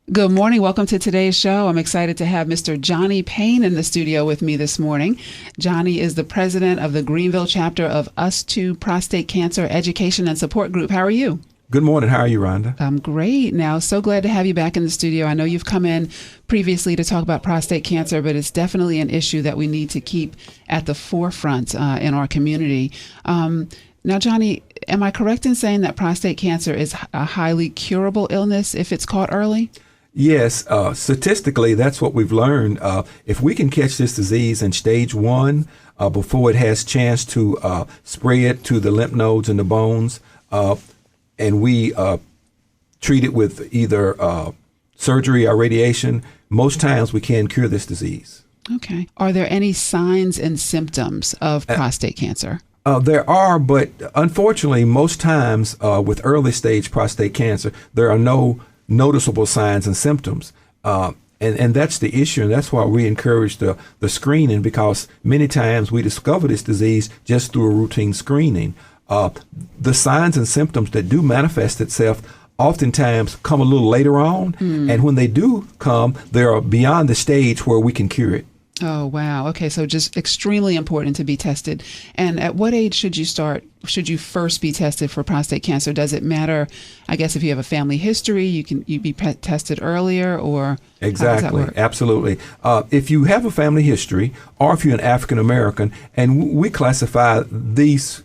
Good morning. Welcome to today's show. I'm excited to have Mr. Johnny Payne in the studio with me this morning. Johnny is the president of the Greenville chapter of US Too Prostate Cancer Education and Support Group. How are you? Good morning. How are you, Rhonda? I'm great. Now, so glad to have you back in the studio. I know you've come in previously to talk about prostate cancer, but it's definitely an issue that we need to keep at the forefront in our community. Now, Johnny, am I correct in saying that prostate cancer is a highly curable illness if it's caught early? Yes, statistically, that's what we've learned. If we can catch this disease in stage 1 before it has chance to spray it to the lymph nodes and the bones, and we treat it with either surgery or radiation, most times we can cure this disease. Okay. Are there any signs and symptoms of prostate cancer? There are, but unfortunately, most times with early stage prostate cancer, there are no noticeable signs and symptoms. And that's the issue. And that's why we encourage the screening, because many times we discover this disease just through a routine screening. The signs and symptoms that do manifest itself oftentimes come a little later on. And when they do come, they're beyond the stage where we can cure it. Oh, wow. Okay. So just extremely important to be tested. And at what age should you first be tested for prostate cancer? Does it matter? I guess if you have a family history, you be tested earlier, or exactly. How does that work? Absolutely. If you have a family history, or if you're an African American, and we classify these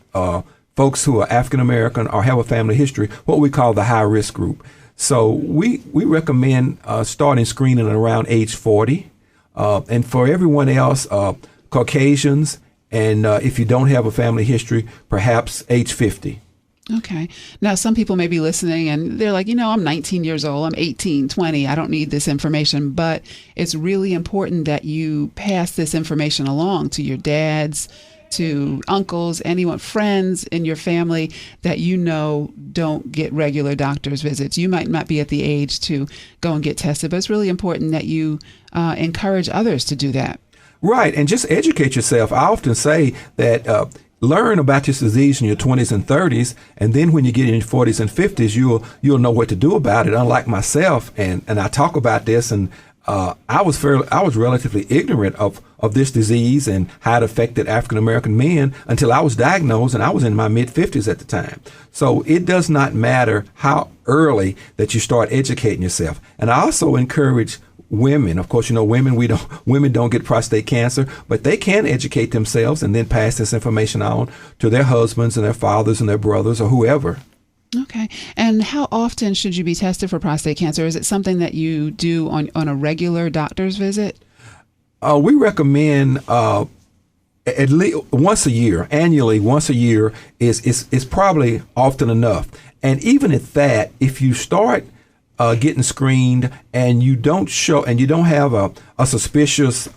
folks who are African American or have a family history, what we call the high risk group. So we recommend starting screening at around age 40. And for everyone else, Caucasians, and if you don't have a family history, perhaps age 50. Okay. Now, some people may be listening and they're like, I'm 19 years old, I'm 18, 20, I don't need this information. But it's really important that you pass this information along to your dads, to uncles, anyone, friends in your family that don't get regular doctor's visits. You might not be at the age to go and get tested, but it's really important that you encourage others to do that. Right, and just educate yourself. I often say that learn about this disease in your 20s and 30s, and then when you get in your 40s and 50s, you'll know what to do about it. Unlike myself, and I talk about this, and I was relatively ignorant of this disease and how it affected African American men until I was diagnosed, and I was in my mid 50s at the time. So it does not matter how early that you start educating yourself. And I also encourage women. Of course, women don't get prostate cancer, but they can educate themselves and then pass this information on to their husbands and their fathers and their brothers or whoever. Okay. And how often should you be tested for prostate cancer? Is it something that you do on a regular doctor's visit? We recommend at least once a year, annually, once a year is probably often enough. And even at that, if you start getting screened and you don't have a suspicious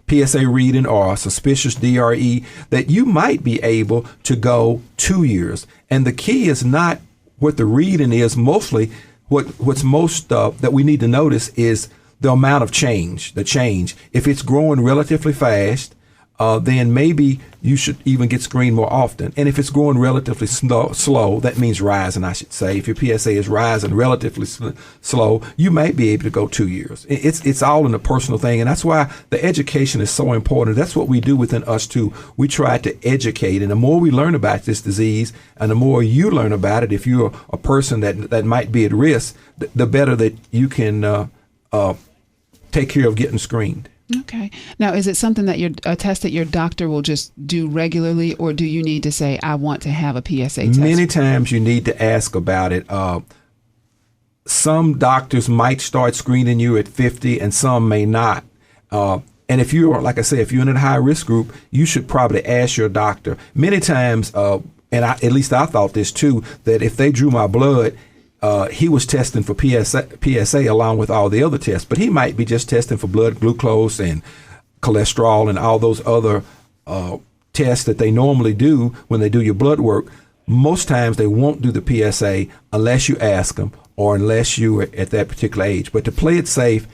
PSA reading or a suspicious DRE, that you might be able to go 2 years. And the key is not what the reading is. Mostly what's most that we need to notice is the amount of change, the change. If it's growing relatively fast, then maybe you should even get screened more often. And if it's growing relatively slow, that means rising, I should say. If your PSA is rising relatively slow, you might be able to go 2 years. It's all in a personal thing. And that's why the education is so important. That's what we do within US Too. We try to educate. And the more we learn about this disease and the more you learn about it, if you're a person that might be at risk, the better that you can take care of getting screened. Okay. Now, is it something that a test that your doctor will just do regularly, or do you need to say, I want to have a PSA test? Many times you need to ask about it. Some doctors might start screening you at 50 and some may not. And if you're, like I say, if you're in a high risk group, you should probably ask your doctor. Many times, at least I thought this too, that if they drew my blood, he was testing for PSA along with all the other tests, but he might be just testing for blood glucose and cholesterol and all those other tests that they normally do when they do your blood work. Most times they won't do the PSA unless you ask them or unless you are at that particular age. But to play it safe,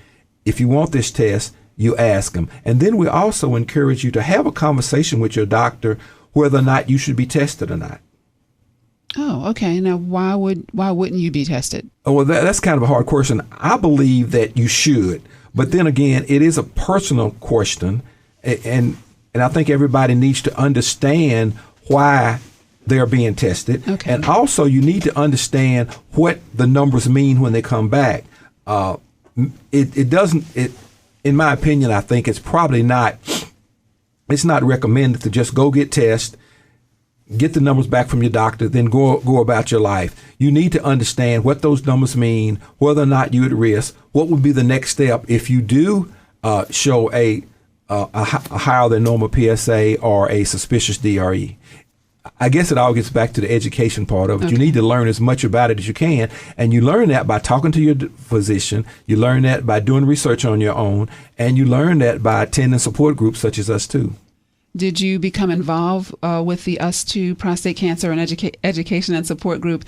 if you want this test, you ask them. And then we also encourage you to have a conversation with your doctor whether or not you should be tested or not. Oh, okay. Now, why wouldn't you be tested? Oh, well, that's kind of a hard question. I believe that you should, but then again, it is a personal question, and I think everybody needs to understand why they're being tested, Okay. and also you need to understand what the numbers mean when they come back. It doesn't. In my opinion, I think it's probably not. It's not recommended to just go get tested, get the numbers back from your doctor, then go about your life. You need to understand what those numbers mean, whether or not you're at risk, what would be the next step if you do show a higher than normal PSA or a suspicious DRE. I guess it all gets back to the education part of it. Okay. You need to learn as much about it as you can, and you learn that by talking to your physician. You learn that by doing research on your own, and you learn that by attending support groups such as US Too. Did you become involved with the US Too prostate cancer and education and support group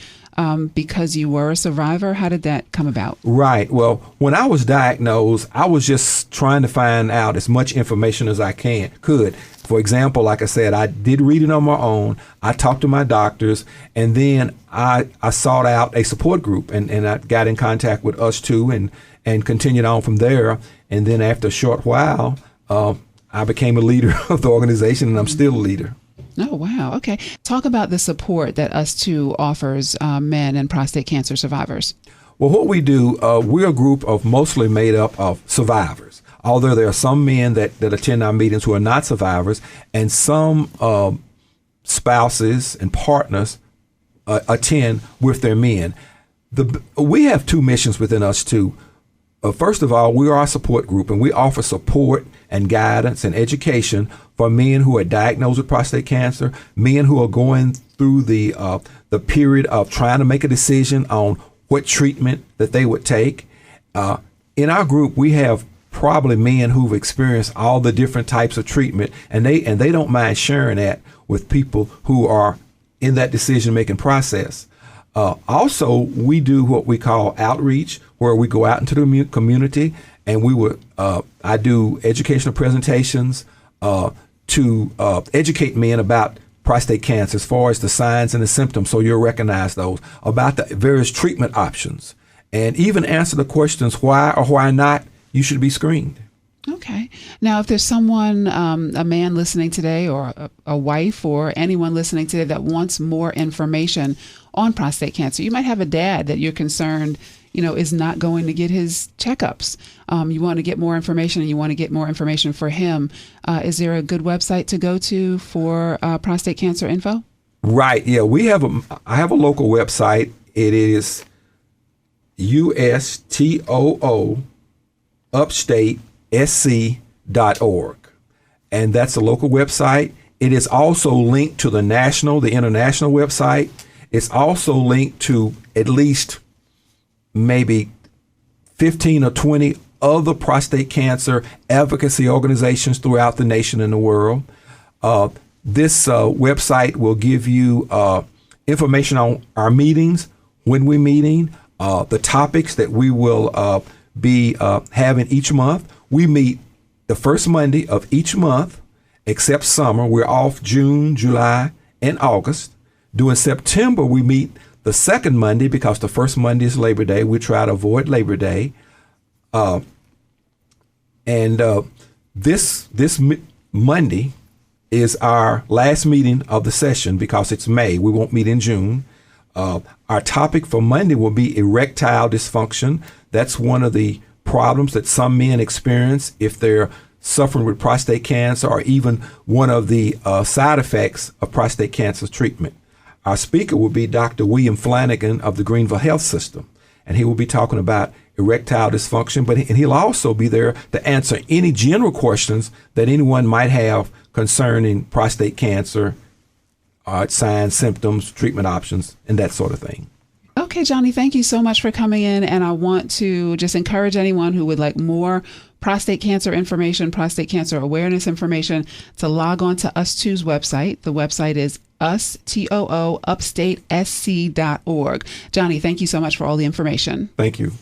because you were a survivor? How did that come about? Right. Well, when I was diagnosed, I was just trying to find out as much information as I could. For example, like I said, I did read it on my own. I talked to my doctors, and then I sought out a support group, and I got in contact with US Too and continued on from there. And then after a short while, I became a leader of the organization, and I'm still a leader. Oh, wow. Okay. Talk about the support that US Too offers men and prostate cancer survivors. Well, what we do, we're a group of mostly made up of survivors. Although there are some men that attend our meetings who are not survivors, and some spouses and partners attend with their men. We have two missions within US Too. First of all, we are a support group, and we offer support and guidance and education for men who are diagnosed with prostate cancer, men who are going through the period of trying to make a decision on what treatment that they would take. In our group, we have probably men who've experienced all the different types of treatment, and they don't mind sharing that with people who are in that decision-making process. Also, we do what we call outreach, where we go out into the community, and I do educational presentations to educate men about prostate cancer as far as the signs and the symptoms, so you'll recognize those, about the various treatment options, and even answer the questions why or why not you should be screened. Okay. Now, if there's someone, a man listening today, or a wife, or anyone listening today that wants more information on prostate cancer, you might have a dad that you're concerned, is not going to get his checkups. You want to get more information, and you want to get more information for him. Is there a good website to go to for prostate cancer info? Right. Yeah, I have a local website. It is USTOO Upstate SC.org. And that's a local website. It is also linked to the international website. It's also linked to at least maybe 15 or 20 other prostate cancer advocacy organizations throughout the nation and the world. This website will give you information on our meetings, when we're meeting, the topics that we will be having each month. We meet the first Monday of each month, except summer. We're off June, July, and August. During September, we meet the second Monday because the first Monday is Labor Day. We try to avoid Labor Day. This Monday is our last meeting of the session because it's May. We won't meet in June. Our topic for Monday will be erectile dysfunction. That's one of the problems that some men experience if they're suffering with prostate cancer, or even one of the side effects of prostate cancer treatment. Our speaker will be Dr. William Flanagan of the Greenville Health System, and he will be talking about erectile dysfunction, and he'll also be there to answer any general questions that anyone might have concerning prostate cancer, signs, symptoms, treatment options, and that sort of thing. Okay, Johnny, thank you so much for coming in. And I want to just encourage anyone who would like more prostate cancer information, prostate cancer awareness information, to log on to US Too's website. The website is USTOO upstatesc.org. Johnny, thank you so much for all the information. Thank you.